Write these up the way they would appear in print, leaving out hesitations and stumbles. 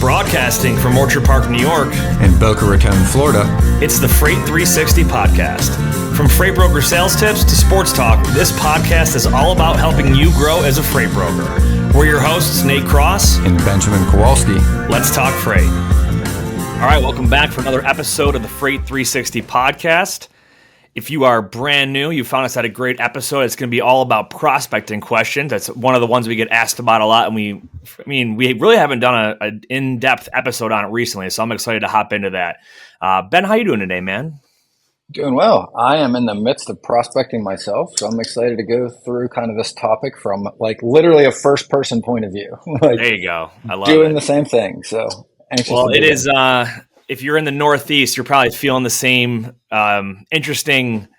Broadcasting from Orchard Park, New York, and Boca Raton, Florida, it's the Freight 360 podcast. From freight broker sales tips to sports talk, this podcast is all about helping you grow as a freight broker. We're your hosts, Nate Cross and Benjamin Kowalski. Let's talk freight. All right, welcome back for another episode of the Freight 360 podcast. If you are brand new, you found us at a great episode. It's going to be all about prospecting questions. That's one of the ones we get asked about a lot, and we really haven't done an in-depth episode on it recently, so I'm excited to hop into that. Ben, how you doing today, man? Doing well. I am in the midst of prospecting myself, so I'm excited to go through kind of this topic from like literally a first-person point of view. There you go. I love doing it. the same thing. So anxious. Well, to it do is. If you're in the Northeast, you're probably feeling the same interesting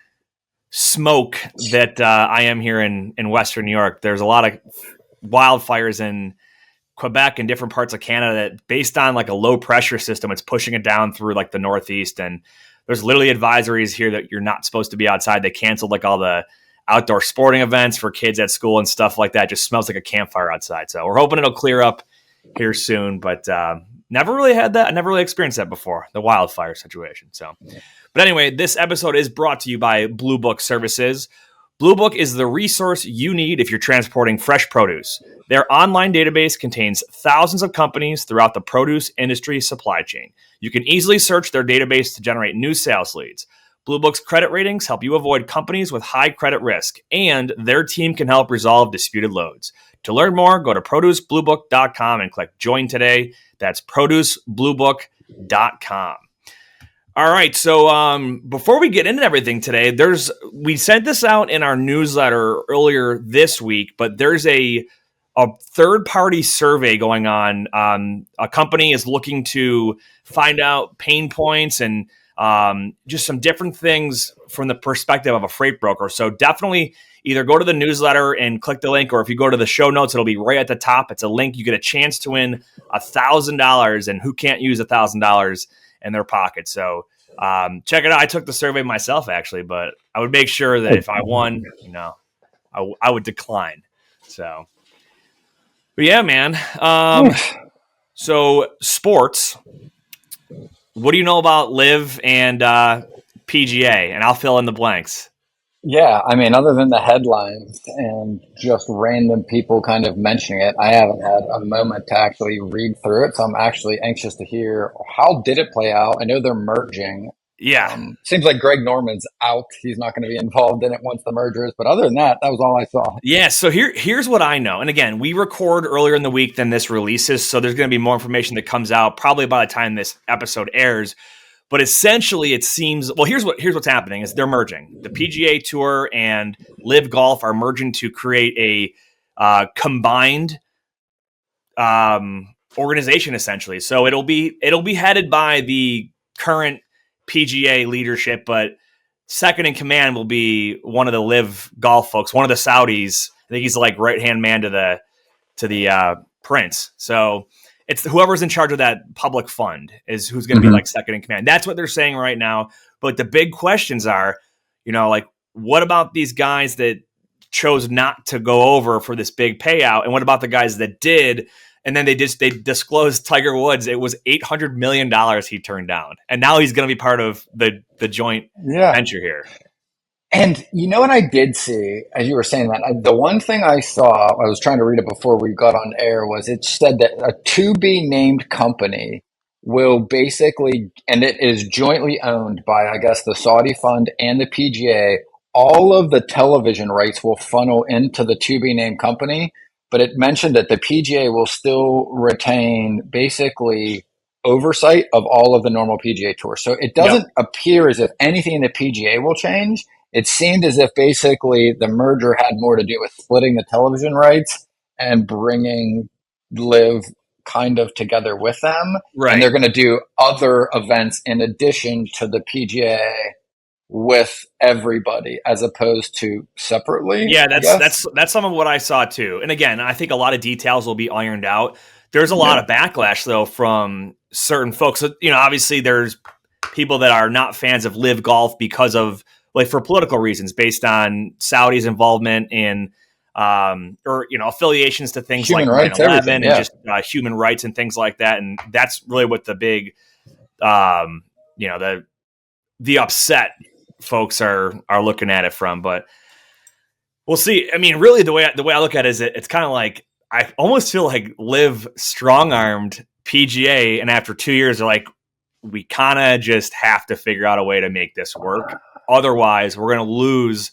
smoke that I am here in Western New York. There's a lot of wildfires in Quebec and different parts of Canada that, based on like a low pressure system, it's pushing it down through like the Northeast. And there's literally advisories here that you're not supposed to be outside. They canceled like all the outdoor sporting events for kids at school and stuff like that. It just smells like a campfire outside. So we're hoping it'll clear up here soon, but never really had that. I never really experienced that before, the wildfire situation. So, but anyway, this episode is brought to you by Blue Book Services. Blue Book is the resource you need if you're transporting fresh produce. Their online database contains thousands of companies throughout the produce industry supply chain. You can easily search their database to generate new sales leads. Blue Book's credit ratings help you avoid companies with high credit risk, and their team can help resolve disputed loads. To learn more, go to producebluebook.com and click join today. That's producebluebook.com. All right. So before we get into everything today, we sent this out in our newsletter earlier this week, but there's a third-party survey going on. A company is looking to find out pain points and just some different things from the perspective of a freight broker. So definitely either go to the newsletter and click the link, or if you go to the show notes, it'll be right at the top. It's a link. You get a chance to win $1,000, and who can't use $1,000 in their pocket? So check it out. I took the survey myself, actually, but I would make sure that if I won, I would decline. So, but yeah, man. So sports. What do you know about Liv and PGA? And I'll fill in the blanks. Yeah, I mean, other than the headlines and just random people kind of mentioning it, I haven't had a moment to actually read through it. So I'm actually anxious to hear, how did it play out? I know they're merging. Yeah. Seems like Greg Norman's out. He's not going to be involved in it once the merger is. But other than that, that was all I saw. Yeah, so here's what I know. And again, we record earlier in the week than this releases, so there's going to be more information that comes out probably by the time this episode airs. But essentially, it seems, well, here's what's happening is they're merging. The PGA Tour and Live Golf are merging to create a combined organization, essentially. So it'll be headed by the current PGA leadership, but second in command will be one of the Live Golf folks, one of the Saudis. I think he's like right-hand man to the prince. So it's whoever's in charge of that public fund is who's going to be like second in command. That's what they're saying right now. But the big questions are, like, what about these guys that chose not to go over for this big payout? And what about the guys that did? And then they disclosed Tiger Woods. It was $800 million he turned down. And now he's going to be part of the joint venture here. And you know what I did see, as you were saying that, the one thing I saw, I was trying to read it before we got on air, was it said that a to-be-named company will basically, and it is jointly owned by, I guess, the Saudi fund and the PGA, all of the television rights will funnel into the to-be-named company, but it mentioned that the PGA will still retain basically oversight of all of the normal PGA Tour. So it doesn't appear as if anything in the PGA will change. It seemed as if basically the merger had more to do with splitting the television rights and bringing Live kind of together with them. Right. And they're going to do other events in addition to the PGA with everybody as opposed to separately. Yeah, that's some of what I saw too. And again, I think a lot of details will be ironed out. There's a lot of backlash though from certain folks. So, obviously there's people that are not fans of Live Golf because of, like, for political reasons, based on Saudi's involvement in or affiliations to things Human like rights, 9/11 everything. and Yeah. just human rights and things like that. And that's really what the big, the upset folks are looking at it from. But we'll see. I mean, really, the way I look at it is it's kind of like I almost feel like Liv strong-armed PGA, and after 2 years, they're like, we kind of just have to figure out a way to make this work. Otherwise, we're going to lose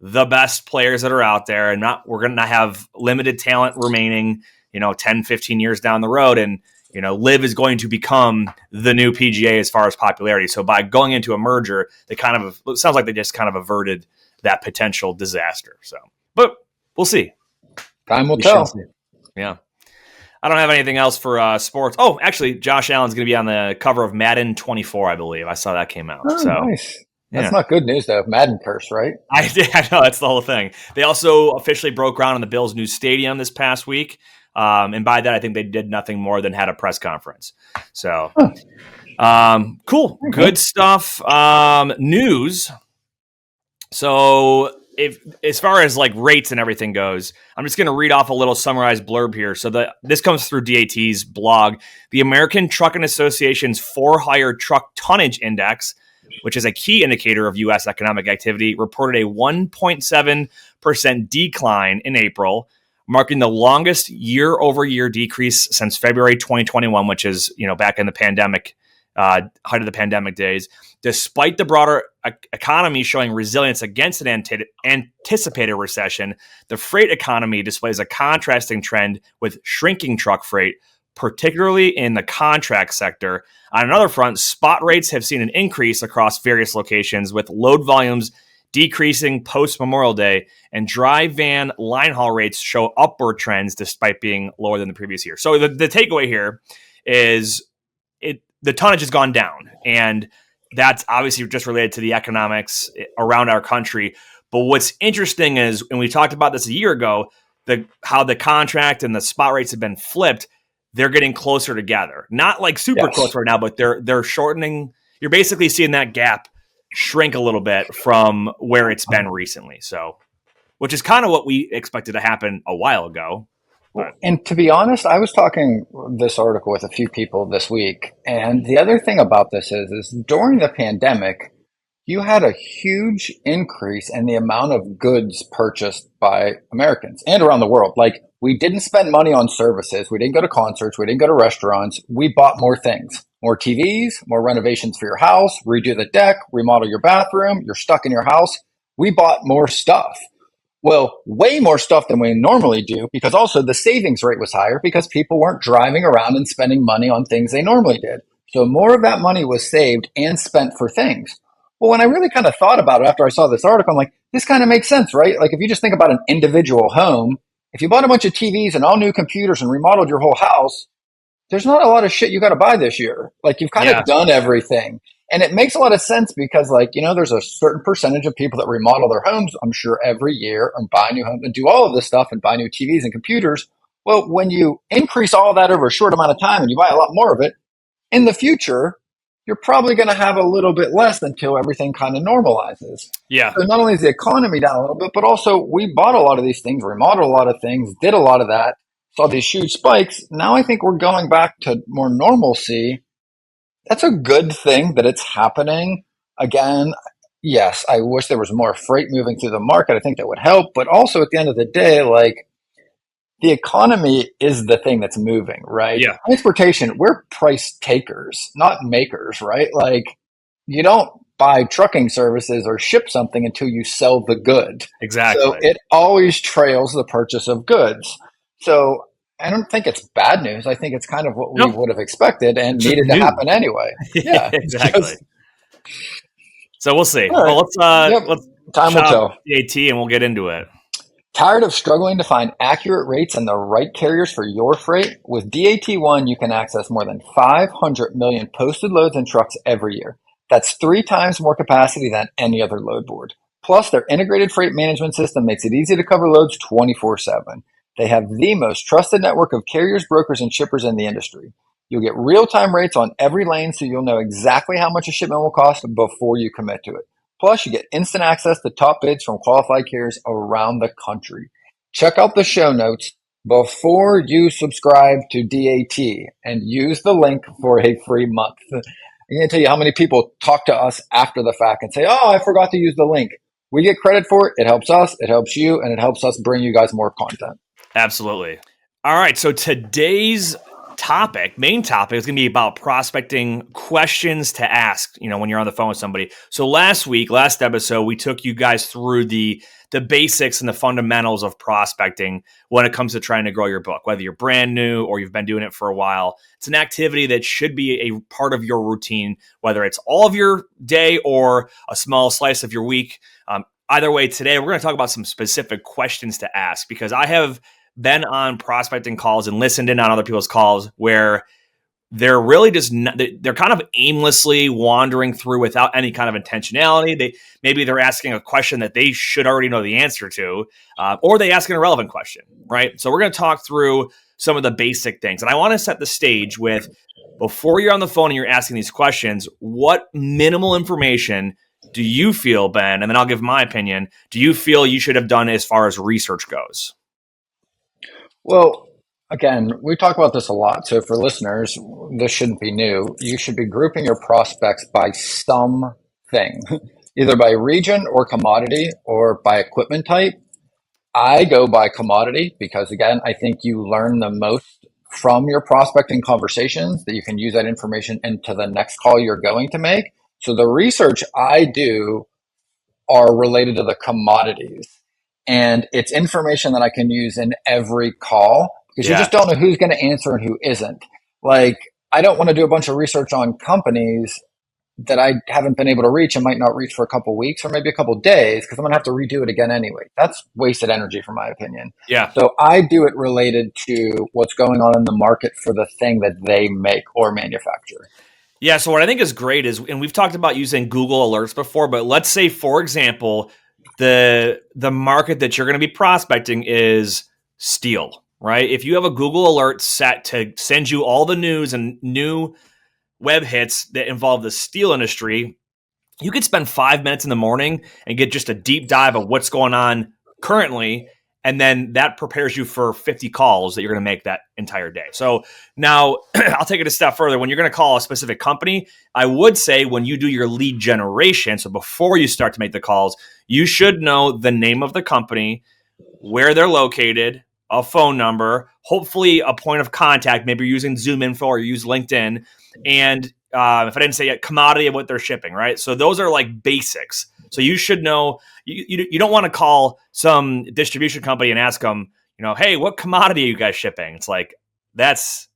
the best players that are out there, and we're going to have limited talent remaining, 10, 15 years down the road. And, Liv is going to become the new PGA as far as popularity. So by going into a merger, it sounds like they just kind of averted that potential disaster. So, but we'll see. Time will tell. Yeah. I don't have anything else for sports. Oh, actually, Josh Allen's going to be on the cover of Madden 24, I believe. I saw that came out. Oh, so nice. That's not good news, though. Madden curse, right? I know, that's the whole thing. They also officially broke ground on the Bills' new stadium this past week. And by that, I think they did nothing more than had a press conference. So, cool. Good stuff. News. So, as far as like rates and everything goes, I'm just going to read off a little summarized blurb here. So this comes through DAT's blog. The American Trucking Association's For-Hire Truck Tonnage Index, which is a key indicator of U.S. economic activity, reported a 1.7% decline in April, marking the longest year-over-year decrease since February 2021, which is, back in the pandemic, height of the pandemic days. Despite the broader economy showing resilience against an anticipated recession, the freight economy displays a contrasting trend with shrinking truck freight, particularly in the contract sector. On another front, spot rates have seen an increase across various locations, with load volumes decreasing post-Memorial Day, and dry van line haul rates show upward trends despite being lower than the previous year. So the takeaway here is the tonnage has gone down, and that's obviously just related to the economics around our country. But what's interesting is, and we talked about this a year ago, how the contract and the spot rates have been flipped. They're getting closer together. Not like super close right now, but they're shortening. You're basically seeing that gap shrink a little bit from where it's been recently. So, which is kind of what we expected to happen a while ago. But. And to be honest, I was talking this article with a few people this week. And the other thing about this is during the pandemic, you had a huge increase in the amount of goods purchased by Americans and around the world. Like, we didn't spend money on services. We didn't go to concerts. We didn't go to restaurants. We bought more things, more TVs, more renovations for your house, redo the deck, remodel your bathroom. You're stuck in your house. We bought more stuff. Well, way more stuff than we normally do, because also the savings rate was higher because people weren't driving around and spending money on things they normally did. So more of that money was saved and spent for things. Well, when I really kind of thought about it after I saw this article, I'm like, this kind of makes sense, right? Like, if you just think about an individual home, if you bought a bunch of TVs and all new computers and remodeled your whole house, there's not a lot of shit you got to buy this year. Like, you've kind of done everything. And it makes a lot of sense because, like, there's a certain percentage of people that remodel their homes, I'm sure, every year, and buy new homes and do all of this stuff and buy new TVs and computers. Well, when you increase all that over a short amount of time and you buy a lot more of it, in the future, you're probably going to have a little bit less until everything kind of normalizes. Yeah. So not only is the economy down a little bit, but also we bought a lot of these things, remodeled a lot of things, did a lot of that, saw these huge spikes. Now I think we're going back to more normalcy. That's a good thing that it's happening. Again, yes, I wish there was more freight moving through the market. I think that would help. But also at the end of the day, like, the economy is the thing that's moving, right? Yeah. Transportation, we're price takers, not makers, right? Like, you don't buy trucking services or ship something until you sell the good. Exactly. So it always trails the purchase of goods. So I don't think it's bad news. I think it's kind of what we would have expected and needed to happen anyway. Yeah, exactly. So we'll see. Right. Well, let's time will tell. DAT and we'll get into it. Tired of struggling to find accurate rates and the right carriers for your freight? With DAT1, you can access more than 500 million posted loads and trucks every year. That's 3 times more capacity than any other load board. Plus, their integrated freight management system makes it easy to cover loads 24/7. They have the most trusted network of carriers, brokers, and shippers in the industry. You'll get real-time rates on every lane, so you'll know exactly how much a shipment will cost before you commit to it. Plus, you get instant access to top bids from qualified carriers around the country. check out the show notes before you subscribe to DAT and use the link for a free month. I'm going to tell you how many people talk to us after the fact and say, oh, I forgot to use the link. We get credit for it. It helps us, it helps you, and it helps us bring you guys more content. Absolutely. All right. So today's main topic is going to be about prospecting questions to ask, when you're on the phone with somebody. So last episode, we took you guys through the basics and the fundamentals of prospecting when it comes to trying to grow your book, whether you're brand new or you've been doing it for a while. It's an activity that should be a part of your routine, whether it's all of your day or a small slice of your week. Either way, today we're going to talk about some specific questions to ask, because I have been on prospecting calls and listened in on other people's calls where they're really just they're kind of aimlessly wandering through without any kind of intentionality. Maybe they're asking a question that they should already know the answer to, or they ask an irrelevant question, right? So we're going to talk through some of the basic things, and I want to set the stage with, before you're on the phone and you're asking these questions, what minimal information do you feel, Ben, and then I'll give my opinion, do you feel you should have done as far as research goes? Well, again, we talk about this a lot. So for listeners, this shouldn't be new. You should be grouping your prospects by something, either by region or commodity or by equipment type. I go by commodity because, again, I think you learn the most from your prospecting conversations, that you can use that information into the next call you're going to make. So the research I do are related to the commodities. And it's information that I can use in every call, because you just don't know who's going to answer and who isn't. Like, I don't want to do a bunch of research on companies that I haven't been able to reach and might not reach for a couple weeks or maybe a couple days, because I'm going to have to redo it again anyway. That's wasted energy, for my opinion. Yeah. So I do it related to what's going on in the market for the thing that they make or manufacture. Yeah. So what I think is great is, and we've talked about using Google Alerts before, but let's say, for example, the market that you're going to be prospecting is steel, right? If you have a Google alert set to send you all the news and new web hits that involve the steel industry, you could spend 5 minutes in the morning and get just a deep dive of what's going on currently. And then that prepares you for 50 calls that you're going to make that entire day. So now I'll take it a step further. When you're going to call a specific company, I would say when you do your lead generation, so before you start to make the calls, you should know the name of the company, where they're located, a phone number, hopefully a point of contact. Maybe you're using ZoomInfo or you use LinkedIn. And if I didn't say yet, commodity of what they're shipping, right? So those are like basics. So you should know, you don't want to call some distribution company and ask them, hey, what commodity are you guys shipping? It's like, that's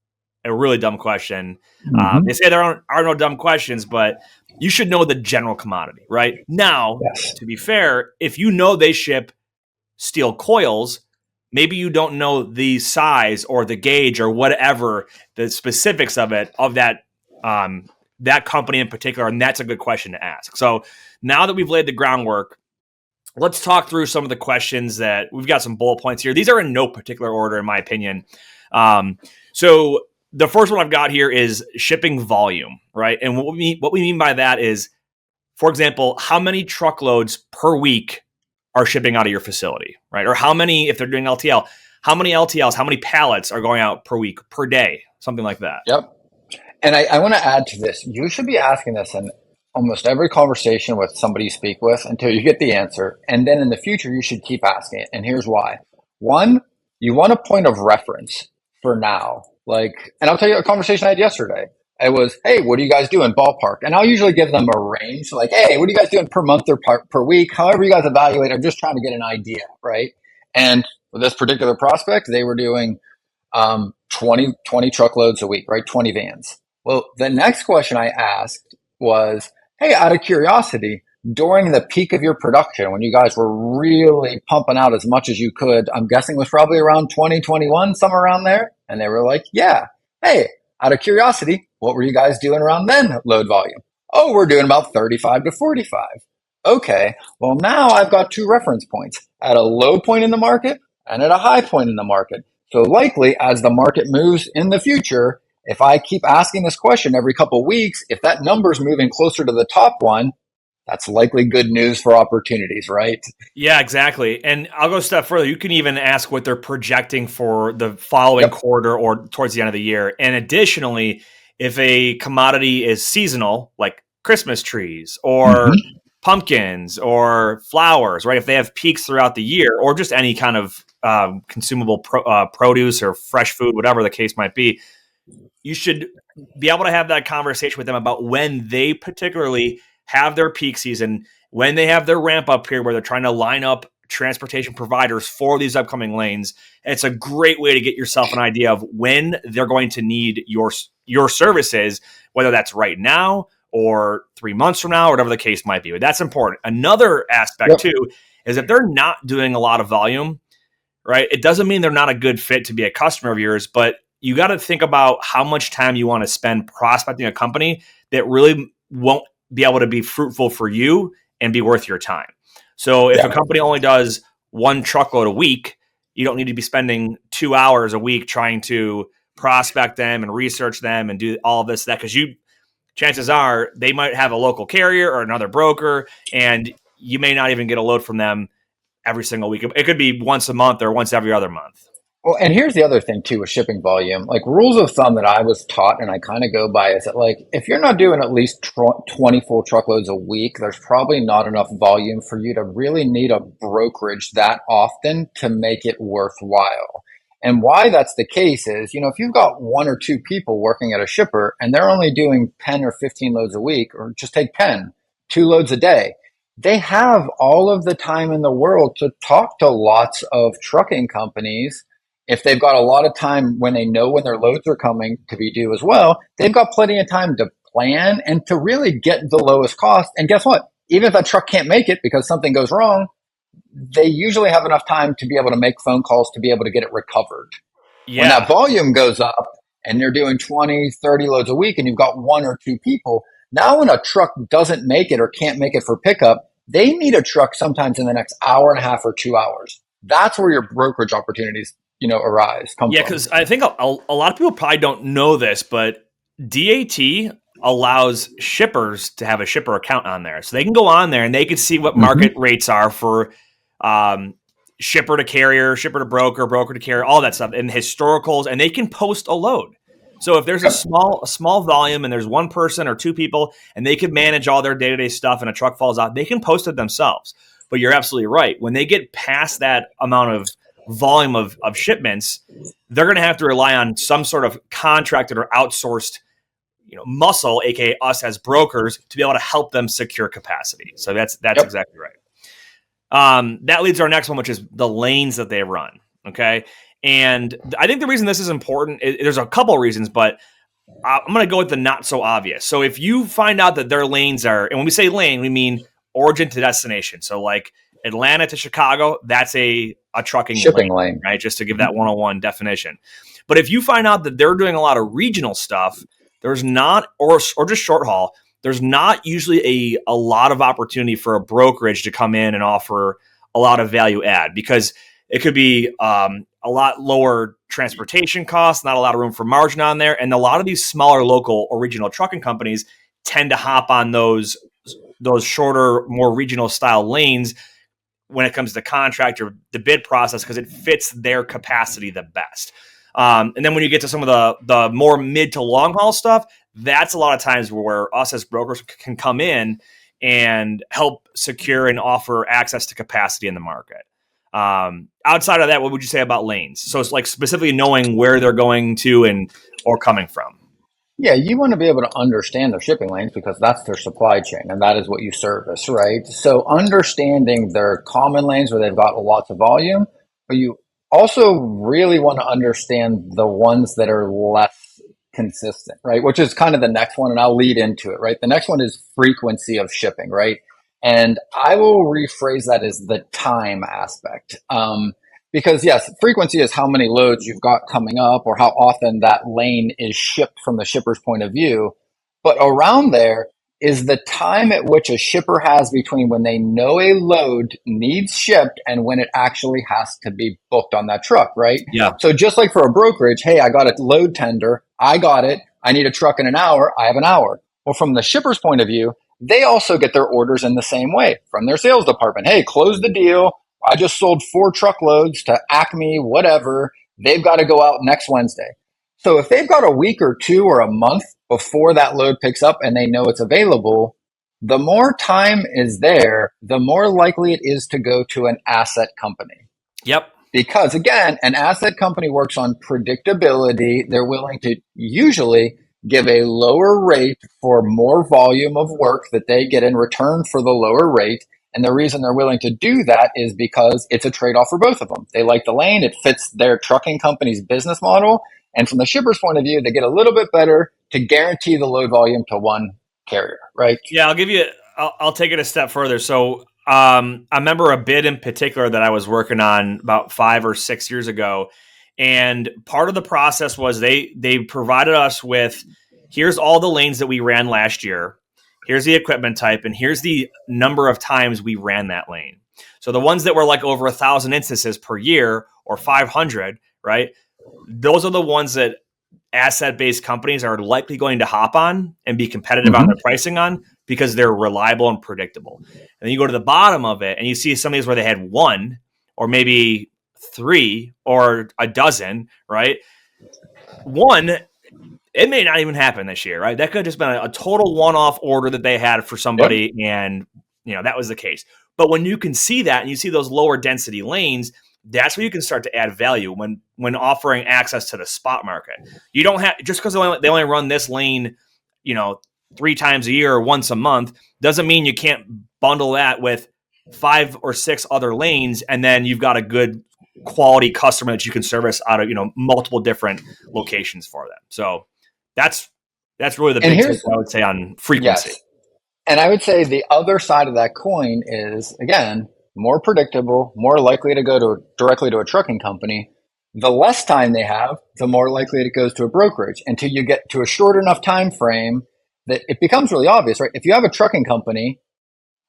a really dumb question. Mm-hmm. They say there are no dumb questions, but you should know the general commodity, right? Now, To be fair, if you know they ship steel coils, maybe you don't know the size or the gauge or whatever the specifics of it, of that company in particular, and that's a good question to ask. So now that we've laid the groundwork, let's talk through some of the questions that we've got. Some bullet points here. These are in no particular order, in my opinion. So the first one I've got here is shipping volume, right? And what we mean by that is, for example, how many truckloads per week are shipping out of your facility, right? Or how many, if they're doing LTL, how many LTLs, how many pallets are going out per week, per day, something like that. Yep. And I want to add to this. You should be asking this in almost every conversation with somebody you speak with until you get the answer. And then in the future, you should keep asking it. And here's why. One, you want a point of reference for now. And I'll tell you a conversation I had yesterday. It was, hey, what do you guys do in ballpark? And I'll usually give them a range. Like, hey, what are you guys doing per month or per week? However you guys evaluate, I'm just trying to get an idea, right? And with this particular prospect, they were doing 20 truckloads a week, right? 20 vans. Well, the next question I asked was, hey, out of curiosity, during the peak of your production, when you guys were really pumping out as much as you could, I'm guessing it was probably around 2021, somewhere around there. And they were like, yeah. Hey, out of curiosity, what were you guys doing around then, load volume? Oh, we're doing about 35 to 45. Okay, well, now I've got two reference points, at a low point in the market and at a high point in the market. So likely, as the market moves in the future, if I keep asking this question every couple of weeks, if that number's moving closer to the top one, that's likely good news for opportunities, right? Yeah, exactly. And I'll go a step further. You can even ask what they're projecting for the following Yep. quarter or towards the end of the year. And additionally, if a commodity is seasonal, like Christmas trees or Mm-hmm. pumpkins or flowers, right? If they have peaks throughout the year or just any kind of consumable produce or fresh food, whatever the case might be, you should be able to have that conversation with them about when they particularly have their peak season, when they have their ramp up period where they're trying to line up transportation providers for these upcoming lanes. It's a great way to get yourself an idea of when they're going to need your services, whether that's right now or 3 months from now, or whatever the case might be. But that's important. Another aspect Yep. too is if they're not doing a lot of volume, right? It doesn't mean they're not a good fit to be a customer of yours, but you got to think about how much time you want to spend prospecting a company that really won't be able to be fruitful for you and be worth your time. So if a Yeah. company only does one truckload a week, you don't need to be spending 2 hours a week trying to prospect them and research them and do all of this, that, because chances are they might have a local carrier or another broker, and you may not even get a load from them every single week. It could be once a month or once every other month. Well, and here's the other thing too with shipping volume. Like rules of thumb that I was taught and I kind of go by is that like if you're not doing at least 20 full truckloads a week, there's probably not enough volume for you to really need a brokerage that often to make it worthwhile. And why that's the case is, if you've got one or two people working at a shipper and they're only doing 10 or 15 loads a week, or just take 10, 2 loads a day, they have all of the time in the world to talk to lots of trucking companies. If they've got a lot of time when they know when their loads are coming to be due as well, they've got plenty of time to plan and to really get the lowest cost. And guess what? Even if that truck can't make it because something goes wrong, they usually have enough time to be able to make phone calls to be able to get it recovered. When that Yeah. volume goes up and they're doing 20, 30 loads a week and you've got one or two people, now when a truck doesn't make it or can't make it for pickup, they need a truck sometimes in the next hour and a half or 2 hours. That's where your brokerage opportunities, arise, come Yeah, from. because I think a lot of people probably don't know this, but DAT allows shippers to have a shipper account on there. So they can go on there and they can see what market rates are for shipper to carrier, shipper to broker, broker to carrier, all that stuff, and historicals, and they can post a load. So if there's a small volume and there's one person or two people and they can manage all their day-to-day stuff and a truck falls out, they can post it themselves. But you're absolutely right. When they get past that amount of volume of shipments, they're going to have to rely on some sort of contracted or outsourced muscle, aka us as brokers, to be able to help them secure capacity. So that's exactly right. That leads to our next one, which is the lanes that they run. Okay. And I think the reason this is important, there's a couple of reasons, but I'm going to go with the not so obvious. So if you find out that their lanes are, and when we say lane, we mean origin to destination. So like Atlanta to Chicago, that's a trucking Shipping lane, right? Just to give that 101 definition. But if you find out that they're doing a lot of regional stuff, there's not, or just short haul, there's not usually a lot of opportunity for a brokerage to come in and offer a lot of value add, because it could be a lot lower transportation costs, not a lot of room for margin on there. And a lot of these smaller local or regional trucking companies tend to hop on those shorter, more regional style lanes when it comes to contract or the bid process, because it fits their capacity the best. And then when you get to some of the more mid to long haul stuff, that's a lot of times where us as brokers can come in and help secure and offer access to capacity in the market. Outside of that, what would you say about lanes? So it's like specifically knowing where they're going to or coming from. Yeah, you want to be able to understand their shipping lanes because that's their supply chain and that is what you service, right? So understanding their common lanes where they've got lots of volume, but you also really want to understand the ones that are less consistent, right? Which is kind of the next one, and I'll lead into it, right? The next one is frequency of shipping, right? And I will rephrase that as the time aspect. Because yes, frequency is how many loads you've got coming up or how often that lane is shipped from the shipper's point of view. But around there is the time at which a shipper has between when they know a load needs shipped and when it actually has to be booked on that truck, right? Yeah. So just like for a brokerage, hey, I got a load tender. I got it. I need a truck in an hour. I have an hour. Well, from the shipper's point of view, they also get their orders in the same way from their sales department. Hey, close the deal. I just sold 4 truckloads to Acme, whatever. They've got to go out next Wednesday. So if they've got a week or two or a month before that load picks up and they know it's available, the more time is there, the more likely it is to go to an asset company. Yep. Because again, an asset company works on predictability. They're willing to usually give a lower rate for more volume of work that they get in return for the lower rate. And the reason they're willing to do that is because it's a trade-off for both of them. They like the lane. It fits their trucking company's business model. And from the shipper's point of view, they get a little bit better to guarantee the load volume to one carrier, right? Yeah, I'll take it a step further. So I remember a bid in particular that I was working on about 5 or 6 years ago. And part of the process was they provided us with, here's all the lanes that we ran last year. Here's the equipment type, and here's the number of times we ran that lane. So the ones that were like over 1,000 instances per year or 500, right? Those are the ones that asset-based companies are likely going to hop on and be competitive on their pricing on because they're reliable and predictable. And then you go to the bottom of it and you see some of these where they had 1 or maybe 3 or a dozen, right? 1, it may not even happen this year, right? That could have just been a total one-off order that they had for somebody, and that was the case. But when you can see that and you see those lower density lanes, that's where you can start to add value when offering access to the spot market. You don't have, just because they only run this lane, 3 times a year or once a month, doesn't mean you can't bundle that with 5 or 6 other lanes, and then you've got a good quality customer that you can service out of multiple different locations for them. So that's really the big thing I would say on frequency. Yes. And I would say the other side of that coin is, again, more predictable, more likely to go directly to a trucking company. The less time they have, the more likely it goes to a brokerage until you get to a short enough time frame that it becomes really obvious, right? If you have a trucking company,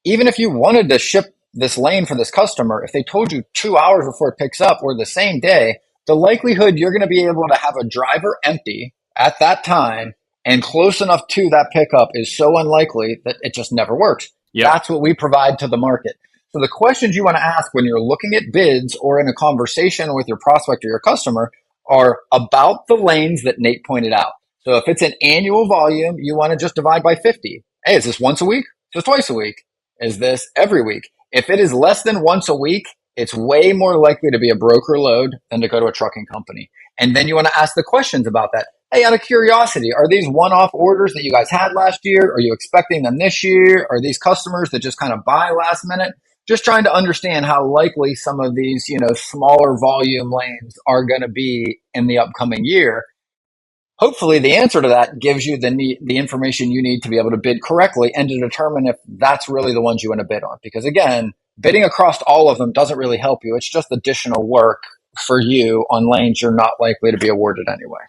even if you wanted to ship this lane for this customer, if they told you 2 hours before it picks up or the same day, the likelihood you're going to be able to have a driver empty at that time and close enough to that pickup is so unlikely that it just never works. Yep. That's what we provide to the market. So the questions you want to ask when you're looking at bids or in a conversation with your prospect or your customer are about the lanes that Nate pointed out. So if it's an annual volume, you want to just divide by 50. Hey, is this once a week? Is this twice a week? Is this every week? If it is less than once a week, it's way more likely to be a broker load than to go to a trucking company. And then you want to ask the questions about that. Hey, out of curiosity, are these one-off orders that you guys had last year? Are you expecting them this year? Are these customers that just kind of buy last minute? Just trying to understand how likely some of these, smaller volume lanes are going to be in the upcoming year. Hopefully the answer to that gives you the information you need to be able to bid correctly and to determine if that's really the ones you want to bid on. Because again, bidding across all of them doesn't really help you. It's just additional work for you on lanes you're not likely to be awarded anyway.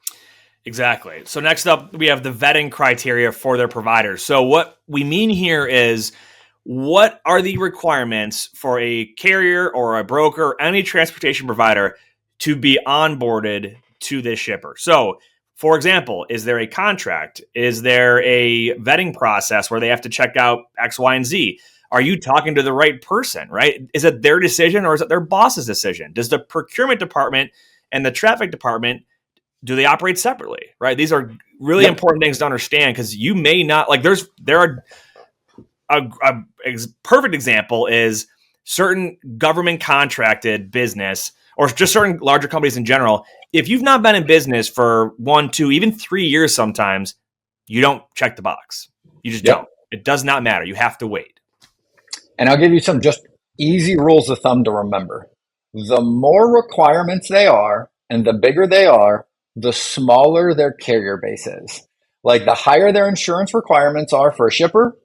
Exactly. So next up, we have the vetting criteria for their providers. So what we mean here is, what are the requirements for a carrier or a broker or any transportation provider to be onboarded to this shipper? So, for example, is there a contract? Is there a vetting process where they have to check out X, Y, and Z? Are you talking to the right person, right? Is it their decision or is it their boss's decision? Does the procurement department and the traffic department, do they operate separately, right? These are really important things to understand, because you may not, there are a perfect example is certain government contracted business or just certain larger companies in general. If you've not been in business for 1, 2, even 3 years, sometimes you don't check the box. You just don't. It does not matter. You have to wait. And I'll give you some just easy rules of thumb to remember. The more requirements they are and the bigger they are, the smaller their carrier base is. Like the higher their insurance requirements are for a shipper,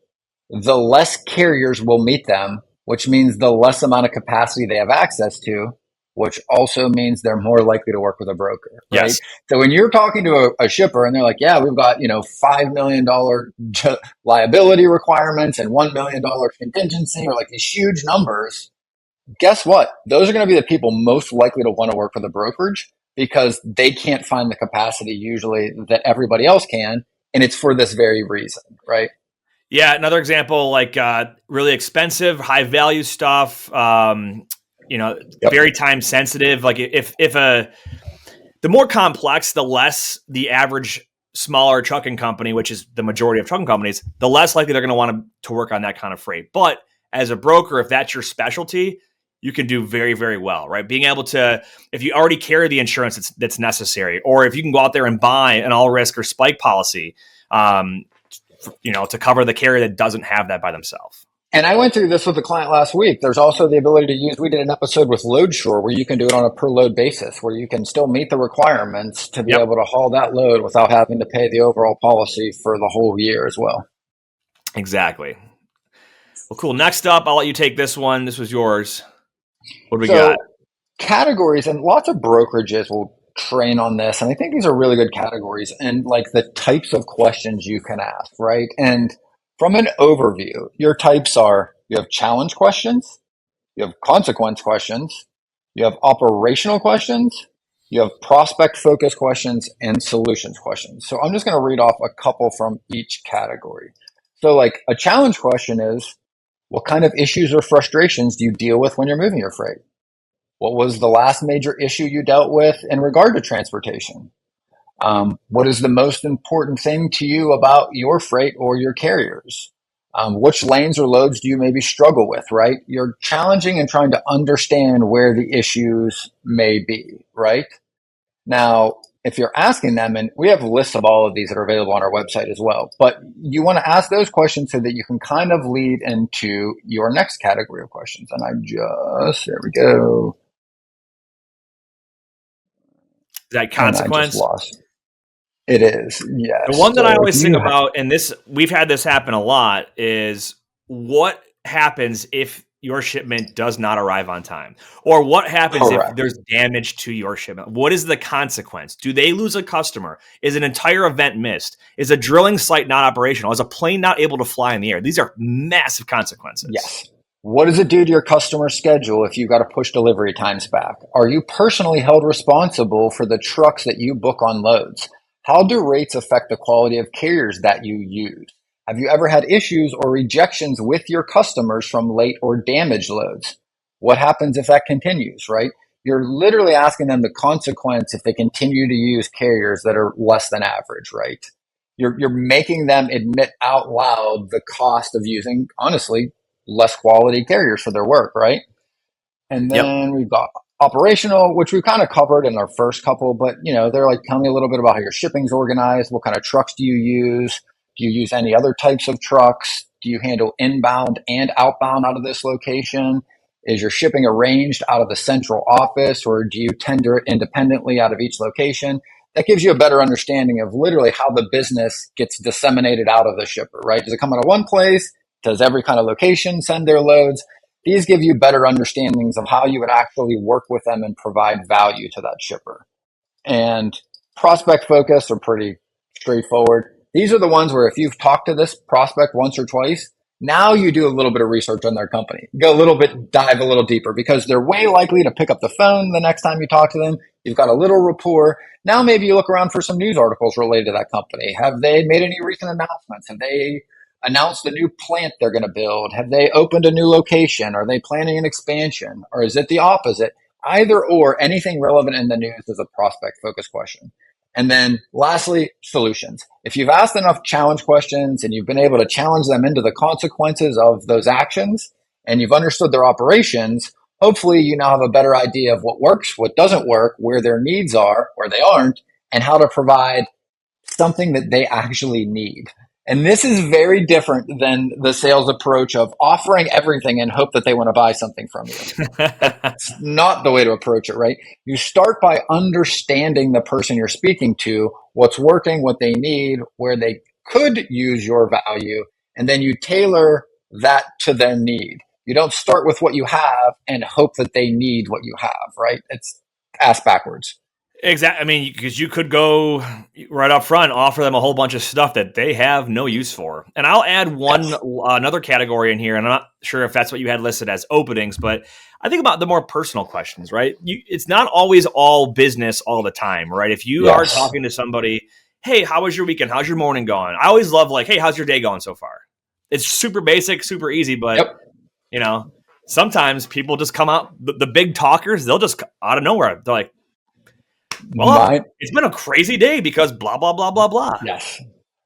the less carriers will meet them, which means the less amount of capacity they have access to, which also means they're more likely to work with a broker, right? Yes. So when you're talking to a shipper and they're like, yeah, we've got, $5 million liability requirements and $1 million contingency, or like these huge numbers, guess what? Those are going to be the people most likely to want to work for the brokerage, because they can't find the capacity usually that everybody else can. And it's for this very reason, right? Yeah, another example, like really expensive, high value stuff. Yep. Very time sensitive. Like if the more complex, the less the average smaller trucking company, which is the majority of trucking companies, the less likely they're going to want to work on that kind of freight. But as a broker, if that's your specialty, you can do very, very well, right? Being able to, if you already carry the insurance that's necessary, or if you can go out there and buy an all risk or spike policy, to cover the carrier that doesn't have that by themselves. And I went through this with a client last week. There's also the ability to use, we did an episode with LoadSure where you can do it on a per load basis, where you can still meet the requirements to be Yep, able to haul that load without having to pay the overall policy for the whole year as well. exactly. Well, cool. Next up, I'll let you take this one. This was yours. What do we got? So categories, and lots of brokerages will train on this. And I think these are really good categories and like the types of questions you can ask, right? And from an overview, your types are, you have challenge questions, you have consequence questions, you have operational questions, you have prospect focus questions, and solutions questions. So I'm just going to read off a couple from each category. So like a challenge question is, what kind of issues or frustrations do you deal with when you're moving your freight? What was the last major issue you dealt with in regard to transportation? What is the most important thing to you about your freight or your carriers? Which lanes or loads do you maybe struggle with, right? You're challenging and trying to understand where the issues may be, right? Now, if you're asking them, and we have lists of all of these that are available on our website as well, but you want to ask those questions so that you can kind of lead into your next category of questions. And there we go. Is that And I just consequence? lost. It is, The yes. one that I So if always think you about, and this we've had this happen a lot, is what happens if your shipment does not arrive on time? Or what happens if correct. there's damage to your shipment? What is the consequence? Do they lose a customer? Is an entire event missed? Is a drilling site not operational? Is a plane not able to fly in the air? These are massive consequences. Yes. What does it do to your customer schedule if you got to push delivery times back? Are you personally held responsible for the trucks that you book on loads? How do rates affect the quality of carriers that you use? Have you ever had issues or rejections with your customers from late or damaged loads? What happens if that continues, right? You're literally asking them the consequence if they continue to use carriers that are less than average, right? You're making them admit out loud the cost of using, honestly, less quality carriers for their work, right? And Yep. then we've got operational, which we kind of covered in our first couple, but they're like, tell me a little bit about how your shipping's organized. What kind of trucks do you use? Do you use any other types of trucks? Do you handle inbound and outbound out of this location? Is your shipping arranged out of the central office, or do you tender it independently out of each location? That gives you a better understanding of literally how the business gets disseminated out of the shipper, right? Does it come out of one place? Does every kind of location send their loads? These give you better understandings of how you would actually work with them and provide value to that shipper. And prospect focus are pretty straightforward. These are the ones where if you've talked to this prospect once or twice, now you do a little bit of research on their company. Go a little bit, dive a little deeper because they're way likely to pick up the phone the next time you talk to them. You've got a little rapport. Now maybe you look around for some news articles related to that company. Have they made any recent announcements? Have they announced a new plant they're going to build? Have they opened a new location? Are they planning an expansion? Or is it the opposite? Either or, anything relevant in the news is a prospect focused question. And then lastly, solutions. If you've asked enough challenge questions and you've been able to challenge them into the consequences of those actions and you've understood their operations, hopefully you now have a better idea of what works, what doesn't work, where their needs are, where they aren't, and how to provide something that they actually need. And this is very different than the sales approach of offering everything and hope that they want to buy something from you. That's not the way to approach it, right? You start by understanding the person you're speaking to, what's working, what they need, where they could use your value, and then you tailor that to their need. You don't start with what you have and hope that they need what you have, right? It's ass backwards. Exactly. I mean, because you could go right up front, offer them a whole bunch of stuff that they have no use for. And I'll add Yes. another category in here, and I'm not sure if that's what you had listed as openings, but I think about the more personal questions, right? It's not always all business all the time, right? If you are Yes. talking to somebody, hey, how was your weekend? How's your morning going? I always love like, hey, how's your day going so far? It's super basic, super easy, but Yep. you know, sometimes people just come out, the big talkers, they'll just out of nowhere. They're like, well, My it's been a crazy day because blah, blah, blah, blah, blah. yes.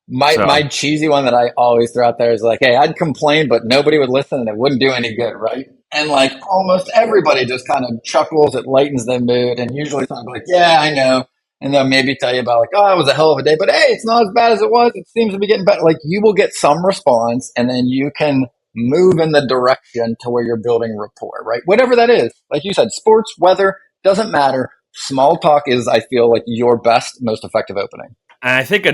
My So cheesy one that I always throw out there is like, hey, I'd complain, but nobody would listen and it wouldn't do any good, right? And like almost everybody just kind of chuckles, it lightens their mood, and usually something like, yeah, I know. And they'll maybe tell you about like, oh, it was a hell of a day, but hey, it's not as bad as it was. It seems to be getting better. Like you will get some response and then you can move in the direction to where you're building rapport, right? Whatever that is. Like you said, sports, weather, doesn't matter. Small talk is, I feel like, your best, most effective opening. and I think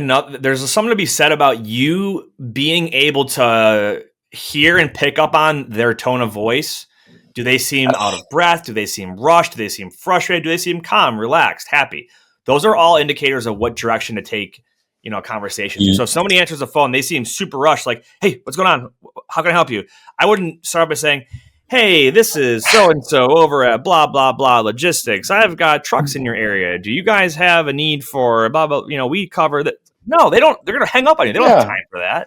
there's something to be said about you being able to hear and pick up on their tone of voice. Do they seem out of breath? Do they seem rushed? Do they seem frustrated? Do they seem calm, relaxed, happy? Those are all indicators of what direction to take, a conversation to. So if somebody answers the phone, they seem super rushed, like, hey, what's going on? How can I help you? I wouldn't start by saying, hey, this is so-and-so over at blah, blah, blah logistics. I've got trucks in your area. Do you guys have a need for blah, blah, we cover that. No, they don't. They're going to hang up on you. They don't have time for that.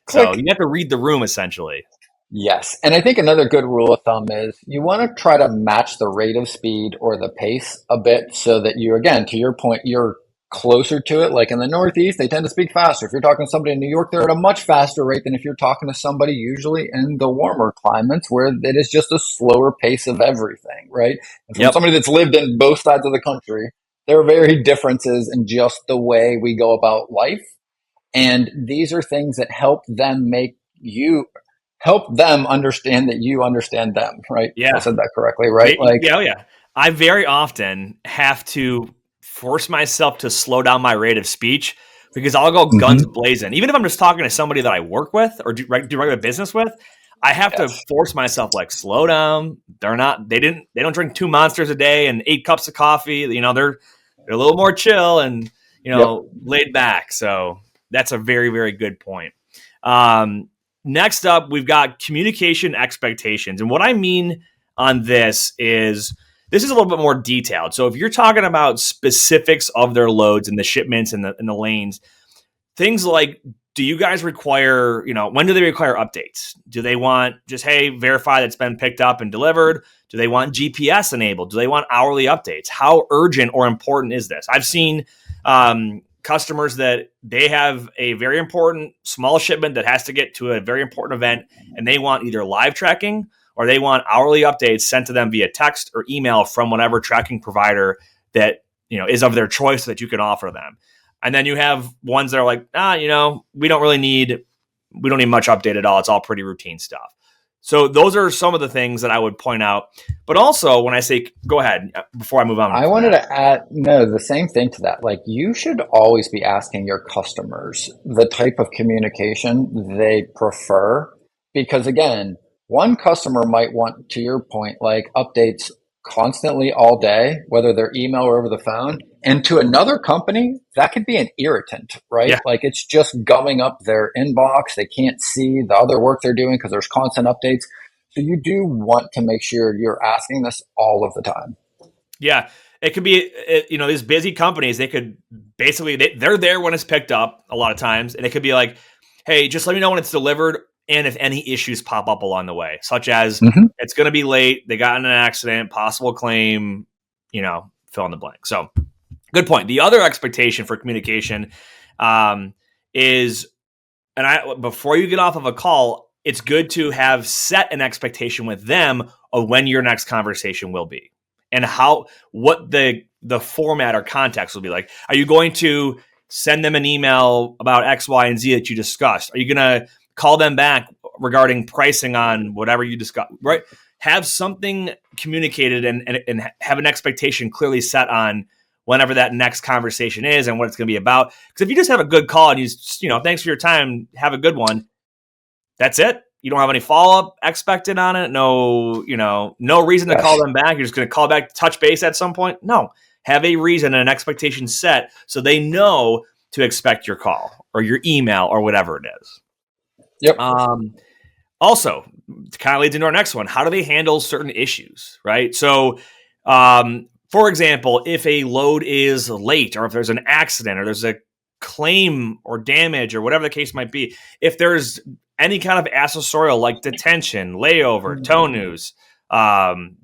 So you have to read the room, essentially. Yes. And I think another good rule of thumb is you want to try to match the rate of speed or the pace a bit so that you, again, to your point, you're closer to it. Like in the Northeast, they tend to speak faster. If you're talking to somebody in New York, they're at a much faster rate than if you're talking to somebody usually in the warmer climates where it is just a slower pace of everything, right? And from somebody that's lived in both sides of the country, there are very differences in just the way we go about life. And these are things that help them understand that you understand them, right? Yeah. I said that correctly, right? Yeah. I very often have to force myself to slow down my rate of speech because I'll go guns blazing. Even if I'm just talking to somebody that I work with or do regular business with, I have to force myself, like, slow down. They don't drink 2 Monsters a day and 8 cups of coffee. They're a little more chill and, laid back. So that's a very, very good point. Next up, we've got communication expectations. And what I mean on this is a little bit more detailed. So if you're talking about specifics of their loads and the shipments and the lanes, things like, do you guys require, when do they require updates? Do they want just, hey, verify that's been picked up and delivered? Do they want GPS enabled? Do they want hourly updates? How urgent or important is this? I've seen customers that they have a very important small shipment that has to get to a very important event, and they want either live tracking or they want hourly updates sent to them via text or email from whatever tracking provider that is of their choice that you can offer them. And then you have ones that are like, we don't need much update at all. It's all pretty routine stuff. So those are some of the things that I would point out. But also, when I say, go ahead, before I move on. I wanted to add, the same thing to that. Like, you should always be asking your customers the type of communication they prefer. Because again, one customer might want, to your point, like updates constantly all day, whether they're email or over the phone. And to another company, that could be an irritant, right? Yeah. Like, it's just gumming up their inbox. They can't see the other work they're doing because there's constant updates. So you do want to make sure you're asking this all of the time. Yeah. It could be, these busy companies, they could basically, they're there when it's picked up a lot of times. And it could be like, hey, just let me know when it's delivered and if any issues pop up along the way, such as it's going to be late, they got in an accident, possible claim, fill in the blank. So good point. The other expectation for communication is, before you get off of a call, it's good to have set an expectation with them of when your next conversation will be and what the format or context will be like. Are you going to send them an email about X, Y, and Z that you discussed? Are you going to call them back regarding pricing on whatever you discussed, right? Have something communicated and have an expectation clearly set on whenever that next conversation is and what it's going to be about. Because if you just have a good call and thanks for your time, have a good one, that's it. You don't have any follow-up expected on it. No reason to call them back. You're just going to call back, touch base at some point. No, have a reason and an expectation set so they know to expect your call or your email or whatever it is. Yep. Also, kind of leads into our next one. How do they handle certain issues, right? So, for example, if a load is late or if there's an accident or there's a claim or damage or whatever the case might be, if there's any kind of accessorial like detention, layover, tow news,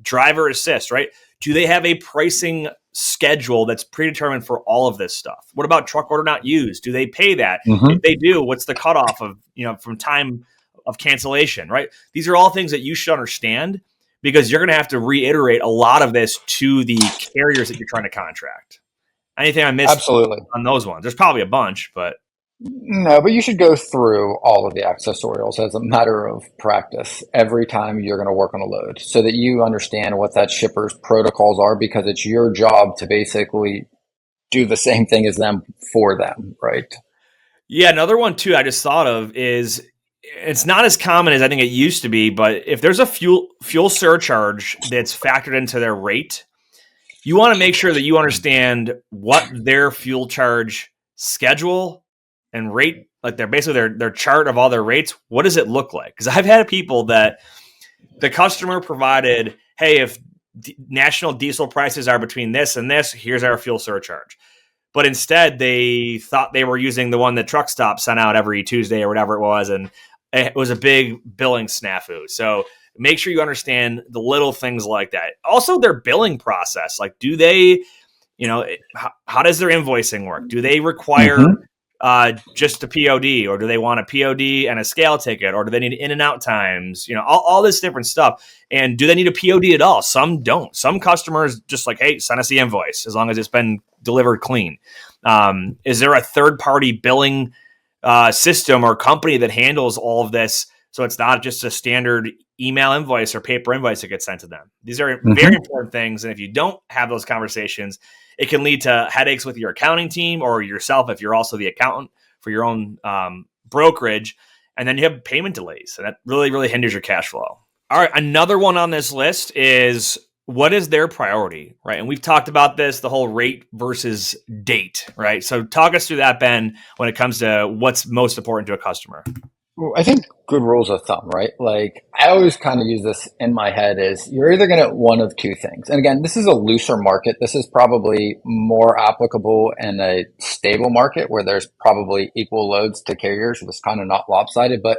driver assist, right? Do they have a pricing schedule that's predetermined for all of this stuff? What about truck order not used? Do they pay that? Mm-hmm. If they do, what's the cutoff of, from time of cancellation, right? These are all things that you should understand, because you're going to have to reiterate a lot of this to the carriers that you're trying to contract. Anything I missed Absolutely. on those ones? There's probably a bunch, but No, but you should go through all of the accessorials as a matter of practice every time you're going to work on a load, so that you understand what that shipper's protocols are, because it's your job to basically do the same thing as them for them, right? yeah, another one too I just thought of is, it's not as common as I think it used to be, but if there's a fuel surcharge that's factored into their rate, you want to make sure that you understand what their fuel charge schedule and rate, like their chart of all their rates. What does it look like? Because I've had people that the customer provided, hey, if national diesel prices are between this and this, here's our fuel surcharge. But instead, they thought they were using the one that Truck Stop sent out every Tuesday or whatever it was, and it was a big billing snafu. So make sure you understand the little things like that. Also, their billing process. Like, do they, how does their invoicing work? Do they require just a POD, or do they want a POD and a scale ticket, or do they need in and out times? All this different stuff. And do they need a POD at all? Some don't. Some customers just like, hey, send us the invoice as long as it's been delivered clean. Is there a third party billing system or company that handles all of this, so it's not just a standard email invoice or paper invoice that gets sent to them? These are very important things, and if you don't have those conversations, it can lead to headaches with your accounting team or yourself if you're also the accountant for your own brokerage, and then you have payment delays, and that really, really hinders your cash flow. All right, another one on this list is, what is their priority, right? And we've talked about this, the whole rate versus date, right? So talk us through that, Ben, when it comes to what's most important to a customer. Well, I think good rules of thumb, right? Like, I always kind of use this in my head is, you're either going to one of two things. And again, this is a looser market. This is probably more applicable in a stable market where there's probably equal loads to carriers. It's kind of not lopsided, but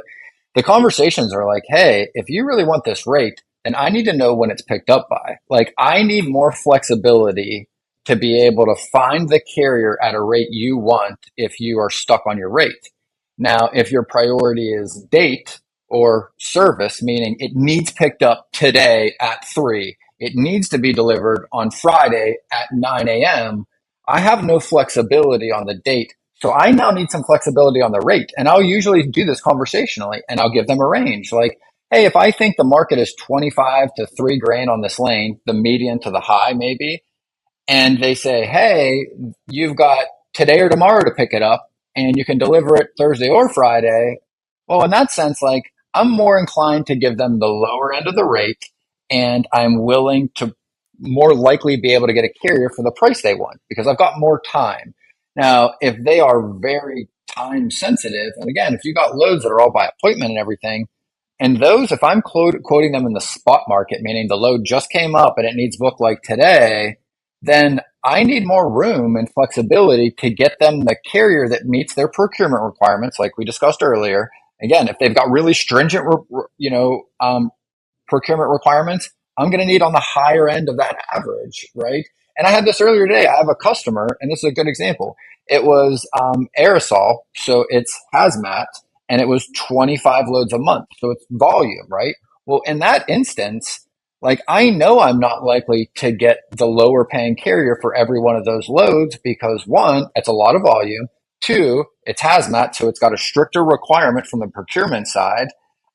the conversations are like, hey, if you really want this rate, then I need to know when it's picked up by. Like, I need more flexibility to be able to find the carrier at a rate you want if you are stuck on your rate. Now, if your priority is date or service, meaning it needs picked up today at 3, it needs to be delivered on Friday at 9 a.m., I have no flexibility on the date. So I now need some flexibility on the rate. And I'll usually do this conversationally, and I'll give them a range. Like, hey, if I think the market is 25 to 3 grand on this lane, the median to the high maybe, and they say, hey, you've got today or tomorrow to pick it up, and you can deliver it Thursday or Friday. Well, in that sense, like, I'm more inclined to give them the lower end of the rate, and I'm willing to more likely be able to get a carrier for the price they want because I've got more time. Now, if they are very time sensitive, and again, if you got loads that are all by appointment and everything, and those, if I'm quoting them in the spot market, meaning the load just came up and it needs booked like today, then I need more room and flexibility to get them the carrier that meets their procurement requirements, like we discussed earlier. Again, if they've got really stringent, procurement requirements, I'm going to need on the higher end of that average, right? And I had this earlier today. I have a customer, and this is a good example. It was aerosol, so it's hazmat, and it was 25 loads a month, so it's volume, right? Well, in that instance, like, I know I'm not likely to get the lower paying carrier for every one of those loads because, one, it's a lot of volume. Two, it's hazmat, so it's got a stricter requirement from the procurement side,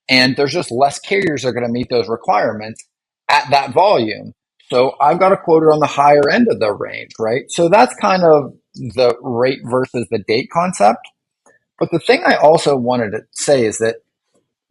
and there's just less carriers that are going to meet those requirements at that volume. So I've got to quote it on the higher end of the range, right? So that's kind of the rate versus the date concept. But the thing I also wanted to say is that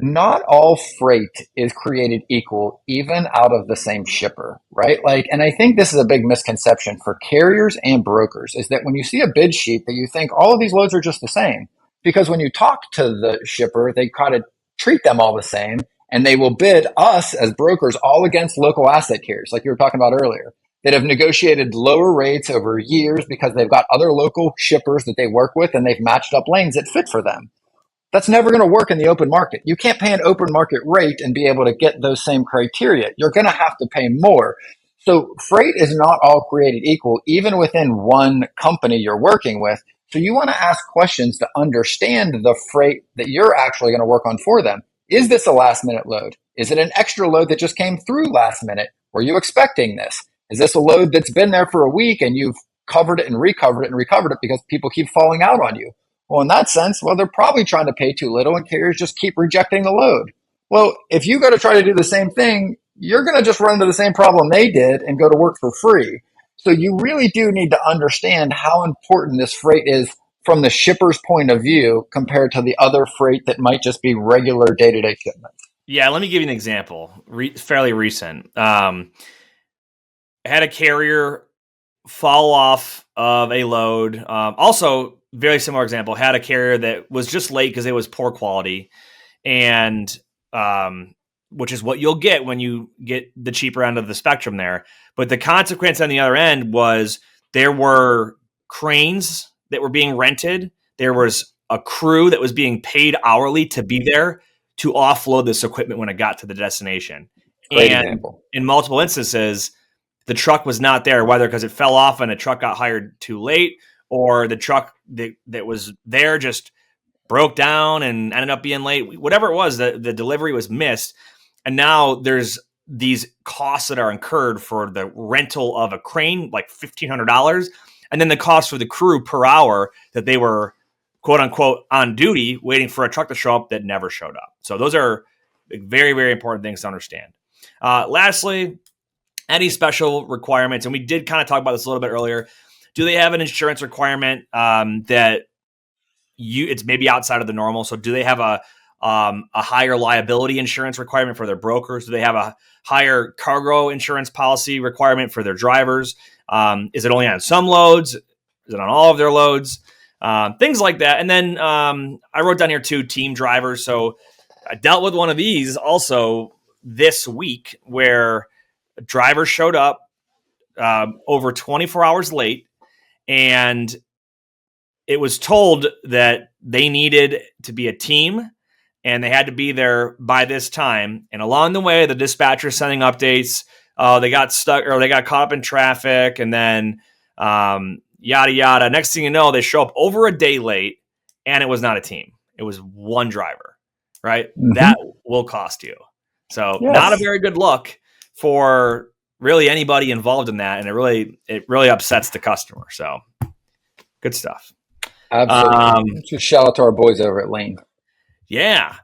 not all freight is created equal, even out of the same shipper, right? Like, and I think this is a big misconception for carriers and brokers is that when you see a bid sheet that you think all of these loads are just the same, because when you talk to the shipper, they kind of treat them all the same, and they will bid us as brokers all against local asset carriers, like you were talking about earlier, that have negotiated lower rates over years because they've got other local shippers that they work with and they've matched up lanes that fit for them. That's never going to work in the open market. You can't pay an open market rate and be able to get those same criteria. You're going to have to pay more. So freight is not all created equal, even within one company you're working with. So you want to ask questions to understand the freight that you're actually going to work on for them. Is this a last minute load? Is it an extra load that just came through last minute? Were you expecting this? Is this a load that's been there for a week and you've covered it and recovered it and recovered it because people keep falling out on you? Well, in that sense, well, they're probably trying to pay too little and carriers just keep rejecting the load. Well, if you go to try to do the same thing, you're going to just run into the same problem they did and go to work for free. So you really do need to understand how important this freight is from the shipper's point of view compared to the other freight that might just be regular day-to-day shipments. Yeah, let me give you an example. Fairly recent. Had a carrier fall off of a load. Also, very similar example. Had a carrier that was just late because it was poor quality, and which is what you'll get when you get the cheaper end of the spectrum there. But the consequence on the other end was there were cranes that were being rented. There was a crew that was being paid hourly to be there to offload this equipment when it got to the destination. Great and example. In multiple instances, the truck was not there, whether because it fell off and a truck got hired too late, or the truck that was there just broke down and ended up being late. Whatever it was, the delivery was missed. And now there's these costs that are incurred for the rental of a crane, like $1,500. And then the cost for the crew per hour that they were, quote unquote, on duty, waiting for a truck to show up that never showed up. So those are very, very important things to understand. Lastly, any special requirements, and we did kind of talk about this a little bit earlier. Do they have an insurance requirement that it's maybe outside of the normal? So do they have a higher liability insurance requirement for their brokers? Do they have a higher cargo insurance policy requirement for their drivers? Is it only on some loads? Is it on all of their loads? Things like that. And then I wrote down here too, team drivers. So I dealt with one of these also this week where a driver showed up over 24 hours late, and it was told that they needed to be a team and they had to be there by this time. And along the way, the dispatcher sending updates. They got stuck or they got caught up in traffic, and then yada, yada. Next thing you know, they show up over a day late, and it was not a team. It was one driver, right? Mm-hmm. That will cost you. So Not a very good look for really anybody involved in that. And it really upsets the customer. So good stuff. Absolutely. Just shout out to our boys over at Lane. Yeah.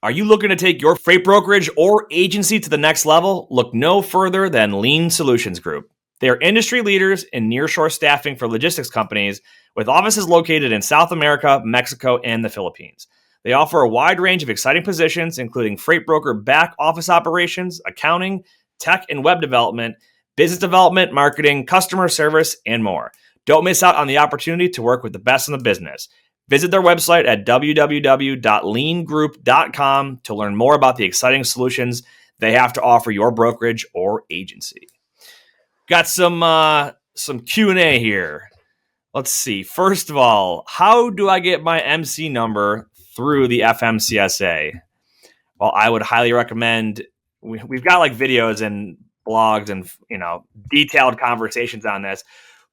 Are you looking to take your freight brokerage or agency to the next level? Look no further than Lean Solutions Group. They are industry leaders in nearshore staffing for logistics companies with offices located in South America, Mexico, and the Philippines. They offer a wide range of exciting positions, including freight broker back office operations, accounting, tech and web development, business development, marketing, customer service, and more. Don't miss out on the opportunity to work with the best in the business. Visit their website at www.leangroup.com to learn more about the exciting solutions they have to offer your brokerage or agency. Got some Q&A here. Let's see. First of all, how do I get my MC number through the FMCSA? Well, I would highly recommend. We've got like videos and blogs and detailed conversations on this,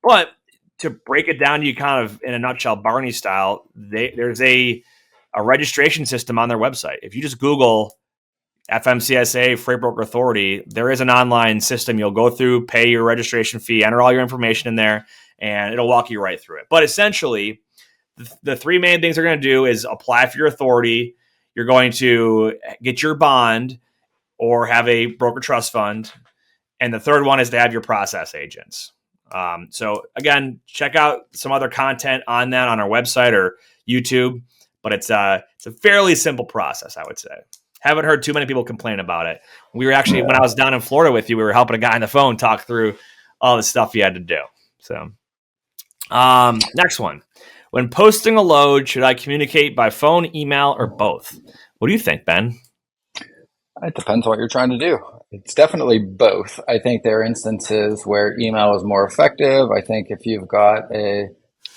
but to break it down to you kind of in a nutshell, Barney style, there's a registration system on their website. If you just Google FMCSA Freight Broker Authority, there is an online system you'll go through, pay your registration fee, enter all your information in there, and it'll walk you right through it. But essentially, the three main things they're going to do is apply for your authority. You're going to get your bond or have a broker trust fund. And the third one is to have your process agents. So again, check out some other content on that on our website or YouTube, but it's a fairly simple process, I would say. Haven't heard too many people complain about it. We were actually, when I was down in Florida with you, we were helping a guy on the phone talk through all the stuff he had to do. So, next one. When posting a load, should I communicate by phone, email, or both? What do you think, Ben? It depends what you're trying to do. It's definitely both. I think there are instances where email is more effective. I think if you've got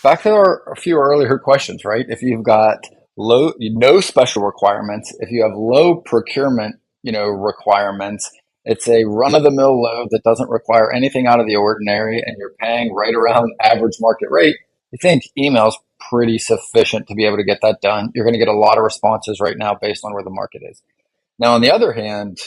back to a few earlier questions, right? If you've got no special requirements. If you have low procurement, requirements, it's a run of the mill load that doesn't require anything out of the ordinary, and you're paying right around average market rate. I think email's pretty sufficient to be able to get that done. You're going to get a lot of responses right now based on where the market is. Now, on the other hand,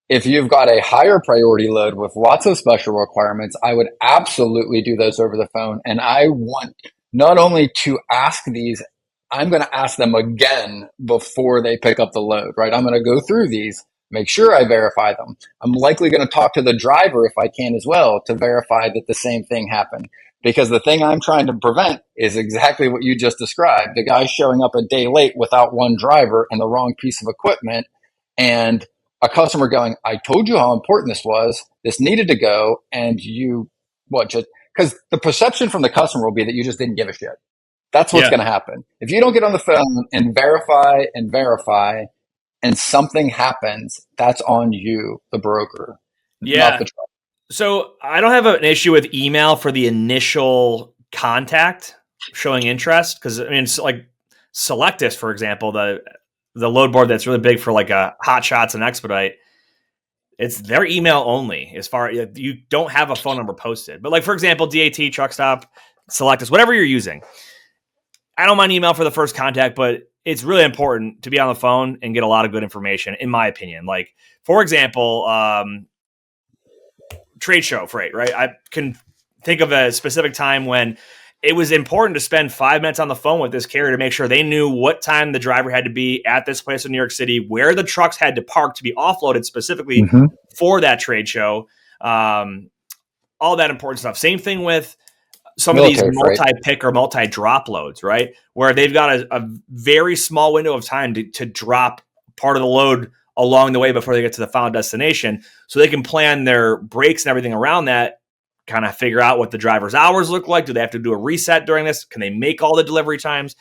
if you've got a higher priority load with lots of special requirements, I would absolutely do those over the phone. And I want not only to ask these, I'm going to ask them again before they pick up the load, right? I'm going to go through these, make sure I verify them. I'm likely going to talk to the driver if I can as well to verify that the same thing happened. Because the thing I'm trying to prevent is exactly what you just described. The guy showing up a day late without one driver and the wrong piece of equipment, and a customer going, I told you how important this was. This needed to go. And you, just because the perception from the customer will be that you just didn't give a shit. That's what's going to happen. If you don't get on the phone and verify, and something happens, that's on you, the broker, not the truck. So I don't have an issue with email for the initial contact showing interest. Cause I mean, it's like Selectus, for example, the load board that's really big for like a Hot Shots and Expedite, it's their email only as far as you don't have a phone number posted. But like, for example, DAT, Truck Stop, Selectus, whatever you're using, I don't mind email for the first contact, but it's really important to be on the phone and get a lot of good information, in my opinion. Like, for example, trade show freight, right? I can think of a specific time when it was important to spend 5 minutes on the phone with this carrier to make sure they knew what time the driver had to be at this place in New York City, where the trucks had to park to be offloaded specifically for that trade show. All that important stuff. Same thing with some military of these multi-pick or multi-drop loads, right? Where they've got a very small window of time to drop part of the load along the way before they get to the final destination. So they can plan their breaks and everything around that, kind of figure out what the driver's hours look like. Do they have to do a reset during this? Can they make all the delivery times?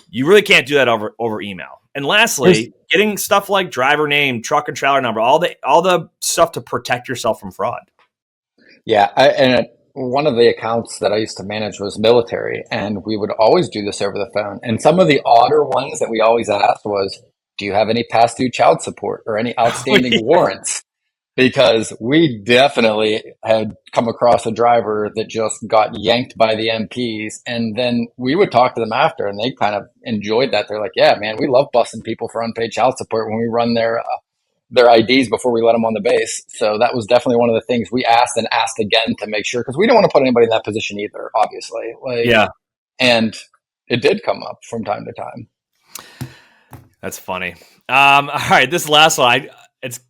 You really can't do that over email. And lastly, getting stuff like driver name, truck and trailer number, all the stuff to protect yourself from fraud. Yeah, one of the accounts that I used to manage was military, and we would always do this over the phone. And some of the odder ones that we always asked was, do you have any past due child support or any outstanding warrants? Because we definitely had come across a driver that just got yanked by the MPs. And then we would talk to them after, and they kind of enjoyed that. They're like, yeah, man, we love busting people for unpaid child support when we run their IDs before we let them on the base. So that was definitely one of the things we asked and asked again to make sure, because we don't want to put anybody in that position either, obviously. And it did come up from time to time. That's funny. All right, this last one, it's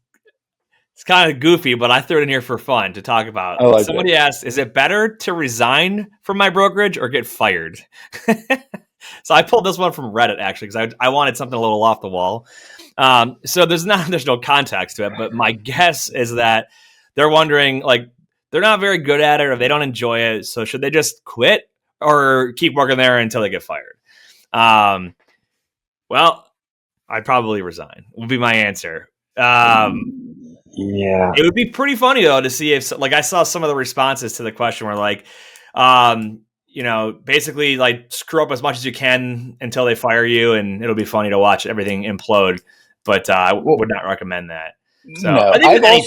kind of goofy, but I threw it in here for fun to talk about. Somebody asked, is it better to resign from my brokerage or get fired? So I pulled this one from Reddit, actually, because I wanted something a little off the wall. So there's no context to it, but my guess is that they're wondering, like, they're not very good at it or they don't enjoy it. So should they just quit or keep working there until they get fired? Well, I'd probably resign would be my answer. Yeah. It would be pretty funny though to see if, like, I saw some of the responses to the question were like, basically like screw up as much as you can until they fire you, and it'll be funny to watch everything implode. But I would not recommend that. So no, I think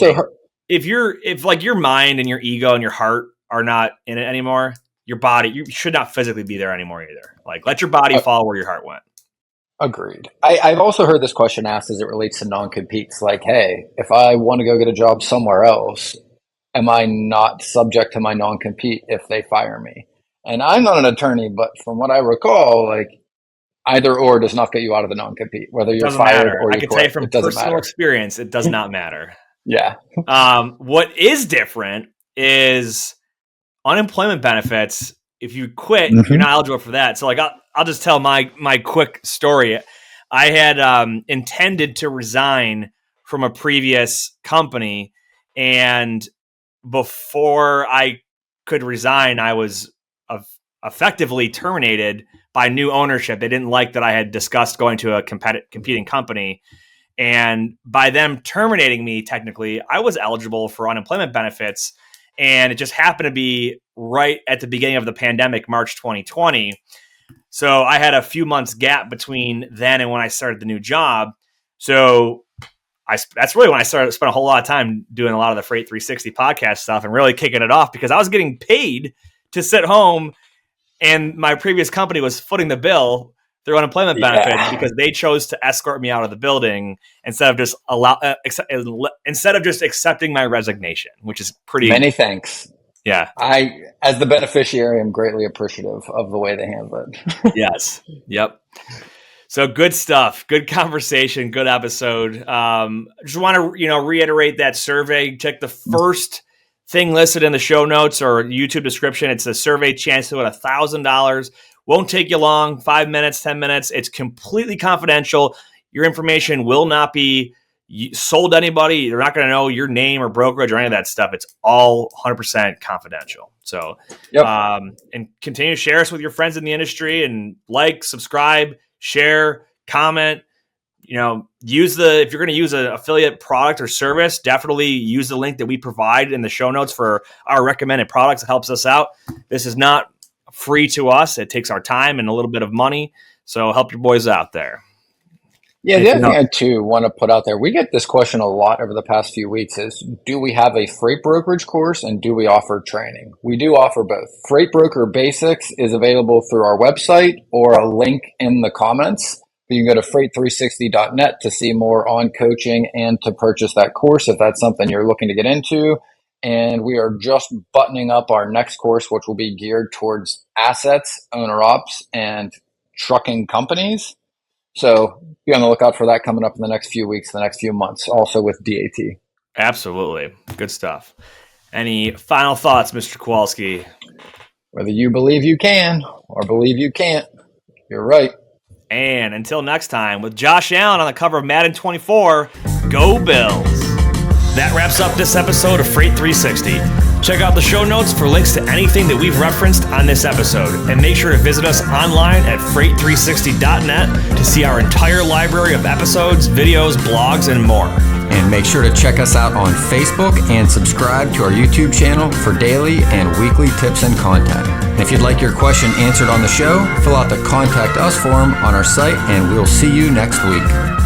if your mind and your ego and your heart are not in it anymore, your body, you should not physically be there anymore either. Like, let your body follow where your heart went. Agreed. I've also heard this question asked as it relates to non-competes. Like, hey, if I want to go get a job somewhere else, am I not subject to my non-compete if they fire me? And I'm not an attorney, but from what I recall, like, either or does not get you out of the non-compete, whether you're fired or you quit. I can tell you from personal experience, it does not matter. Yeah. What is different is unemployment benefits. If you quit, you're not eligible for that. So like, I'll just tell my quick story. I had intended to resign from a previous company, and before I could resign, I was effectively terminated by new ownership. They didn't like that I had discussed going to a competing company. And by them terminating me, technically, I was eligible for unemployment benefits. And it just happened to be right at the beginning of the pandemic, March 2020. So I had a few months gap between then and when I started the new job. So that's really when I spent a whole lot of time doing a lot of the Freight 360 podcast stuff and really kicking it off, because I was getting paid to sit home and my previous company was footing the bill through unemployment benefits because they chose to escort me out of the building instead of just accepting my resignation, which is pretty. Many thanks. Yeah. I, as the beneficiary, am greatly appreciative of the way they handle it. Yes. Yep. So good stuff. Good conversation. Good episode. Just want to, reiterate that survey. Check the first thing listed in the show notes or YouTube description. It's a survey chance to win $1,000. Won't take you long. 5 minutes, 10 minutes. It's completely confidential. Your information will not be sold to anybody. They're not going to know your name or brokerage or any of that stuff. It's all 100% confidential. So, and continue to share us with your friends in the industry and subscribe, share, comment. If you're going to use an affiliate product or service, definitely use the link that we provide in the show notes for our recommended products. It helps us out. This is not free to us. It takes our time and a little bit of money. So help your boys out there. Yeah, the other thing I too want to put out there, we get this question a lot over the past few weeks is, do we have a freight brokerage course and do we offer training? We do offer both. Freight Broker Basics is available through our website or a link in the comments. You can go to freight360.net to see more on coaching and to purchase that course if that's something you're looking to get into. And we are just buttoning up our next course, which will be geared towards assets, owner ops, and trucking companies. So be on the lookout for that coming up in the next few weeks, the next few months, also with DAT. Absolutely. Good stuff. Any final thoughts, Mr. Kowalski? Whether you believe you can or believe you can't, you're right. And until next time, with Josh Allen on the cover of Madden 24, go Bills. That wraps up this episode of Freight 360. Check out the show notes for links to anything that we've referenced on this episode. And make sure to visit us online at freight360.net to see our entire library of episodes, videos, blogs, and more. And make sure to check us out on Facebook and subscribe to our YouTube channel for daily and weekly tips and content. And if you'd like your question answered on the show, fill out the Contact Us form on our site, and we'll see you next week.